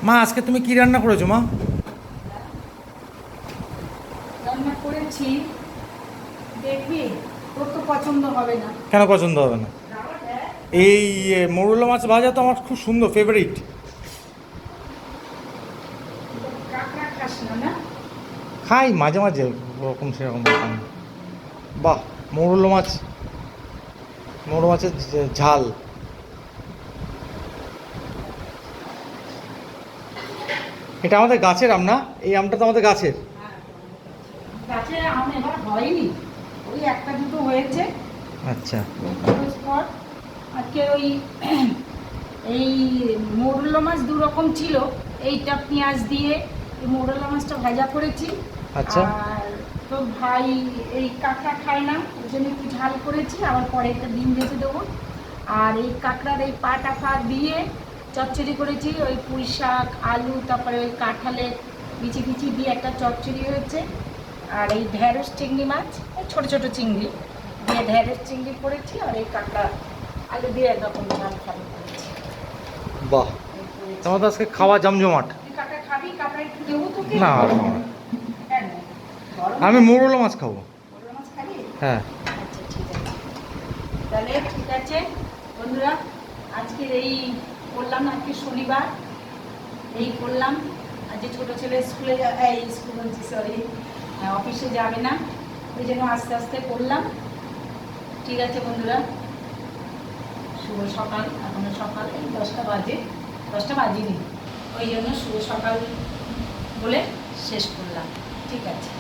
মা আজকে তুমি কি রান্না করেছো মা? রান্না করেছি, দেখবি তোর তো পছন্দ হবে না। কেন পছন্দ হবে না? এই মৌরলা মাছ ভাজা তো আমার খুব সুন্দর ফেভারিট। তোর কাঁকড়া খাস না না? খাই মাঝে মাঝে, ওরকম সেরকম ব্যাপার না। বাহ, মৌরলা মাছ, মৌরলা মাছের ঝাল। এটা আমাদের গাছের আম না? এই আমটা তো আমাদের গাছের। গাছে আম এবার হয়নি, ওই একটা দুটো হয়েছে। আচ্ছা। পর আজকে ওই এই মৌরলা মাছ দু রকম ছিল, এইটা পেঁয়াজ দিয়ে এই মৌরলা মাছটা ভাজা করেছি। আচ্ছা। আর তো ভাই এই কাঁকড়া খায় না, ওই জন্য একটু ঝাল করেছি, আবার পরে একটা ডিম ভেজে দেবো। আর এই কাঁকড়ার এই পাটা দিয়ে চচ্চড়ি করেছি, ওই পুঁই শাক আলু তারপরে ওই কাঁঠালের বিচি বিচি দিয়ে একটা চচ্চড়ি হয়েছে। আর এই ঢেঁড়স চিংড়ি মাছ, এই ছোটো ছোটো চিংড়ি দিয়ে ঢেঁড়স চিংড়ি করেছি, আর এই কাঁকড়া আলু দিয়ে একরকম ঝাল খালি করেছি। বাহ, তোমার তো আজকে খাওয়া জমজমাট। তুই কাঁকড়া খাবি? কাঁকড়া একটু দেবো তোকে? না, কেন? গরম আমি মৌরলা মাছ খাবো। মৌরলা মাছ খাবি? হ্যাঁ। আচ্ছা ঠিক আছে, তাহলে ঠিক আছে বন্ধুরা, আজকের এই করলাম, আজকে শনিবার এই করলাম। আজ যে ছোটো ছেলে স্কুলে স্কুল বলছি সরি, অফিসে যাবে না, ওই জন্য আস্তে আস্তে করলাম। ঠিক আছে বন্ধুরা, শুভ সকাল। এখনো সকাল এই 10টা বাজে, 10টা বাজেনি, ওই জন্য শুভ সকাল বলে শেষ করলাম। ঠিক আছে।